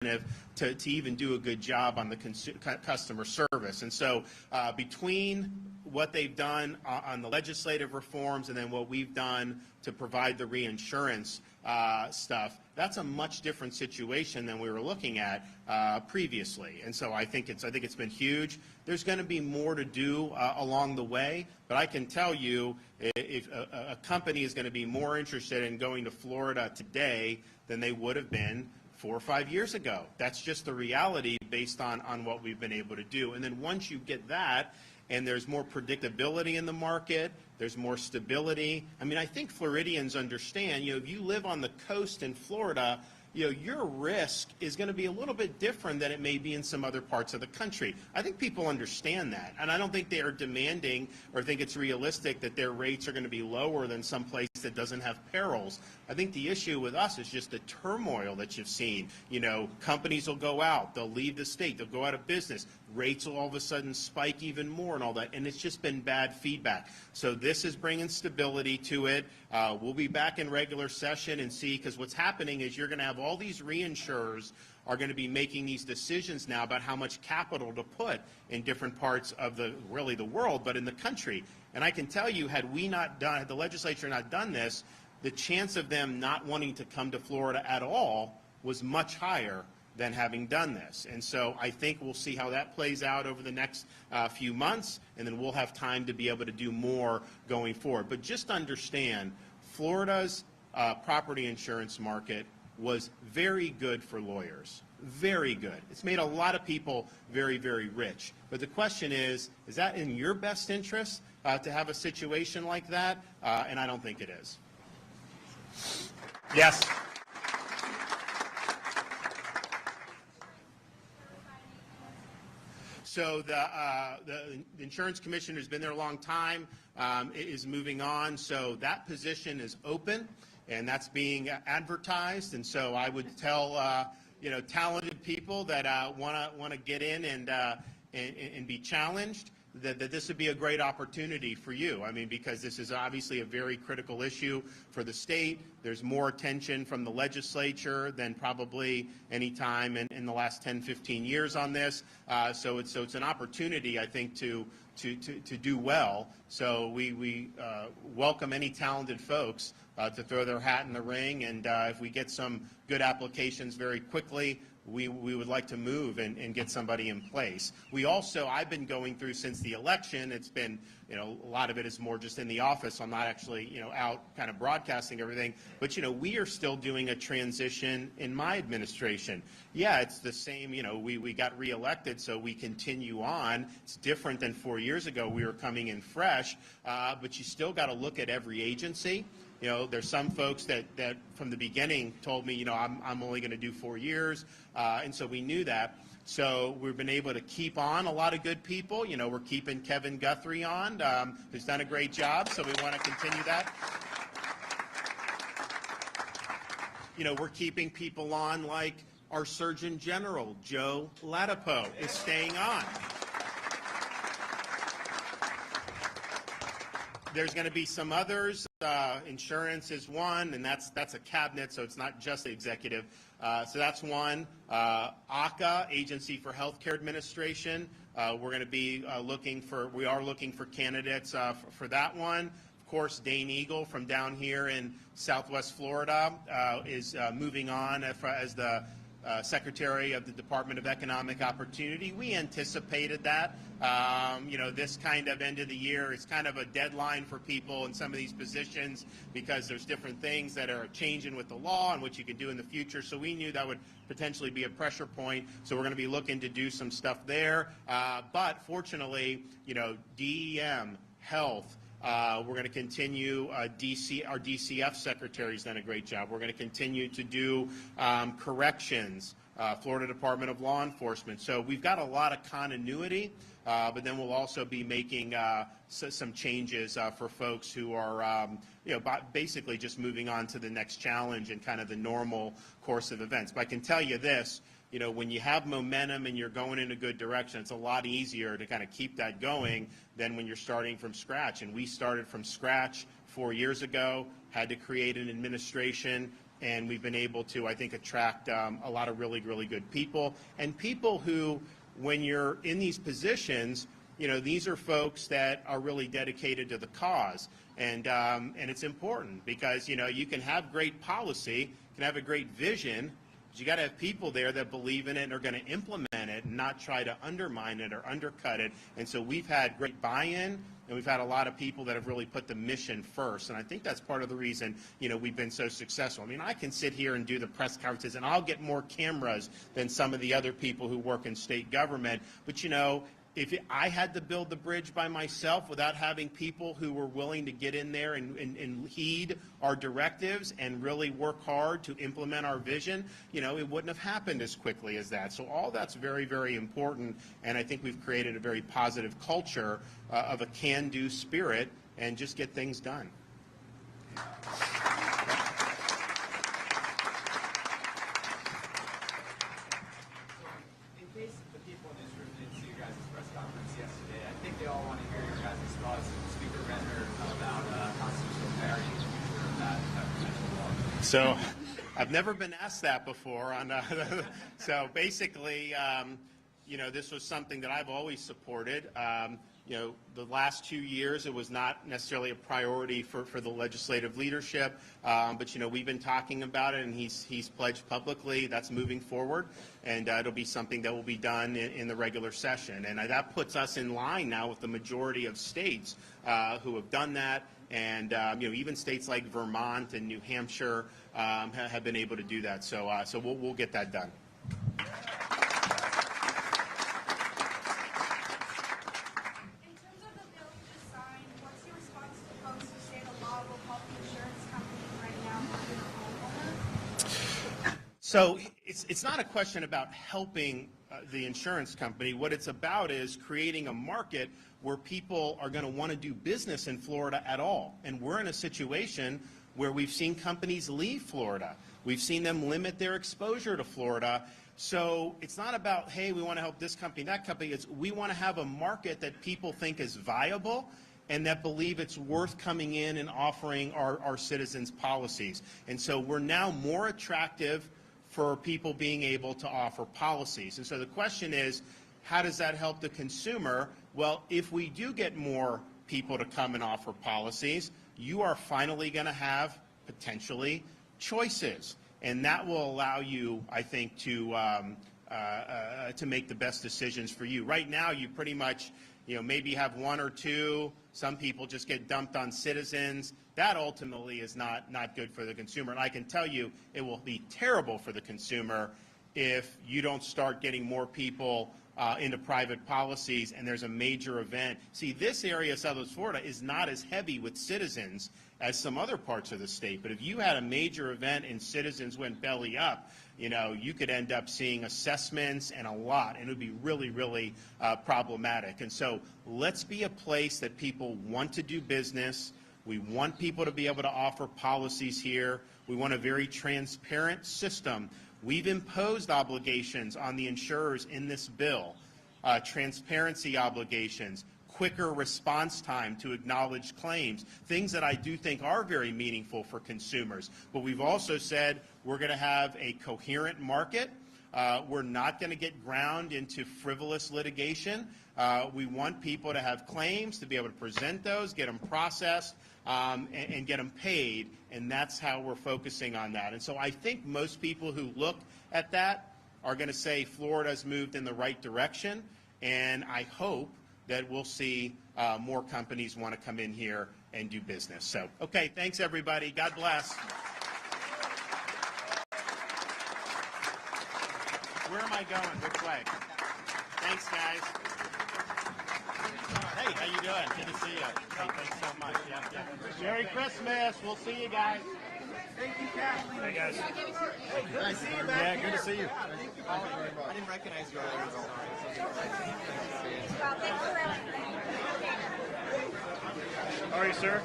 to even do a good job on the customer service. And so between what they've done on the legislative reforms and then what we've done to provide the reinsurance stuff, that's a much different situation than we were looking at previously. And so I think it's been huge. There's going to be more to do along the way, but I can tell you if a company is going to be more interested in going to Florida today than they would have been 4 or 5 years ago. That's just the reality based on what we've been able to do. And then once you get that, and there's more predictability in the market, there's more stability. I mean, I think Floridians understand, if you live on the coast in Florida, your risk is going to be a little bit different than it may be in some other parts of the country. I think people understand that, and I don't think they are demanding or think it's realistic that their rates are going to be lower than some place that doesn't have perils. I think the issue with us is just the turmoil that you've seen. Companies will go out, they'll leave the state, they'll go out of business, rates will all of a sudden spike even more and all that, and it's just been bad feedback. So this is bringing stability to it. We'll be back in regular session and see, because what's happening is you're going to have all these reinsurers are going to be making these decisions now about how much capital to put in different parts of the world, but in the country. And I can tell you, had the legislature not done this, the chance of them not wanting to come to Florida at all was much higher than having done this. And so I think we'll see how that plays out over the next few months, and then we'll have time to be able to do more going forward. But just understand, Florida's property insurance market was very good for lawyers. Very good. It's made a lot of people very, very rich. But the question is that in your best interest to have a situation like that? And I don't think it is. Yes. So the insurance commissioner has been there a long time, is moving on. So that position is open, and that's being advertised. And so I would tell talented people that want to get in and be challenged that this would be a great opportunity for you. I mean, because this is obviously a very critical issue for the state. There's more attention from the legislature than probably any time in the last 10, 15 years on this. So it's an opportunity, I think, to do well. So we welcome any talented folks to throw their hat in the ring, and if we get some good applications very quickly, we would like to move and get somebody in place. I've been going through since the election. It's been, a lot of it is more just in the office. I'm not actually, out kind of broadcasting everything. But, we are still doing a transition in my administration. Yeah, it's the same, we got reelected, so we continue on. It's different than 4 years ago. We were coming in fresh, but you still got to look at every agency. There's some folks that from the beginning told me, I'm only going to do 4 years, and so we knew that. So we've been able to keep on a lot of good people. We're keeping Kevin Guthrie on, who's done a great job, so we want to continue that. We're keeping people on like our Surgeon General, Joe Latipo, is staying on. There's going to be some others. Insurance is one, and that's a cabinet, so it's not just the executive. So that's one. ACA, Agency for Healthcare Administration. We're going to be looking for candidates for that one. Of course, Dane Eagle from down here in Southwest Florida is moving on as the Secretary of the Department of Economic Opportunity. We anticipated that. This kind of end of the year is kind of a deadline for people in some of these positions because there's different things that are changing with the law and what you can do in the future. So we knew that would potentially be a pressure point. So we're going to be looking to do some stuff there. But fortunately, DEM, health, we're going to continue. Our DCF secretary's done a great job. We're going to continue to do corrections, Florida Department of Law Enforcement. So we've got a lot of continuity, but then we'll also be making some changes for folks who are, basically just moving on to the next challenge and kind of the normal course of events. But I can tell you this. When you have momentum and you're going in a good direction, it's a lot easier to kind of keep that going than when you're starting from scratch. And we started from scratch 4 years ago, had to create an administration, and we've been able to, I think, attract a lot of really, really good people, and people who, when you're in these positions, these are folks that are really dedicated to the cause, and it's important because, you can have great policy, can have a great vision, but you got to have people there that believe in it and are going to implement it and not try to undermine it or undercut it. And so we've had great buy-in, and we've had a lot of people that have really put the mission first. And I think that's part of the reason, we've been so successful. I mean, I can sit here and do the press conferences, and I'll get more cameras than some of the other people who work in state government. But, if I had to build the bridge by myself without having people who were willing to get in there and heed our directives and really work hard to implement our vision, it wouldn't have happened as quickly as that. So all that's very, very important, and I think we've created a very positive culture of a can-do spirit and just get things done. So I've never been asked that before. So basically, this was something that I've always supported. The last 2 years, it was not necessarily a priority for the legislative leadership, but we've been talking about it, and he's pledged publicly that's moving forward, and it'll be something that will be done in the regular session, and that puts us in line now with the majority of states who have done that. And even states like Vermont and New Hampshire have been able to do that. So we'll get that done. In terms of the bill you just signed, what's your response to folks who say the law will help insurance companies right now more than homeowners? So it's not a question about helping the insurance company. What it's about is creating a market where people are going to want to do business in Florida at all. And we're in a situation where we've seen companies leave Florida. We've seen them limit their exposure to Florida. So it's not about, hey, we want to help this company, that company. It's we want to have a market that people think is viable and that believe it's worth coming in and offering our citizens policies. And so we're now more attractive for people being able to offer policies. And so the question is, how does that help the consumer? Well, if we do get more people to come and offer policies, you are finally going to have, potentially, choices. And that will allow you, I think, to make the best decisions for you. Right now, you pretty much, maybe have one or two. Some people just get dumped on citizens. That ultimately is not good for the consumer. And I can tell you, it will be terrible for the consumer if you don't start getting more people into private policies and there's a major event. See, this area of Southwest Florida is not as heavy with citizens as some other parts of the state. But if you had a major event and citizens went belly up, you could end up seeing assessments and a lot, and it would be really, really problematic. And so let's be a place that people want to do business. We want people to be able to offer policies here. We want a very transparent system. We've imposed obligations on the insurers in this bill, transparency obligations, quicker response time to acknowledge claims, things that I do think are very meaningful for consumers. But we've also said we're going to have a coherent market. We're not going to get ground into frivolous litigation. We want people to have claims, to be able to present those, get them processed, and get them paid, and that's how we're focusing on that. And so I think most people who look at that are going to say Florida's moved in the right direction, and I hope that we'll see more companies want to come in here and do business. So, okay, thanks everybody. God bless. Where am I going? Which way? Thanks, guys. Hey, how you doing? Good to see you. Hey, thanks so much. Yeah. Merry Christmas. We'll see you guys. Thank you, Kathleen. Hey, guys. Hey, good to see you, man. Yeah, good to see you. I didn't recognize you earlier. Well, thanks for everything. How are you, sir?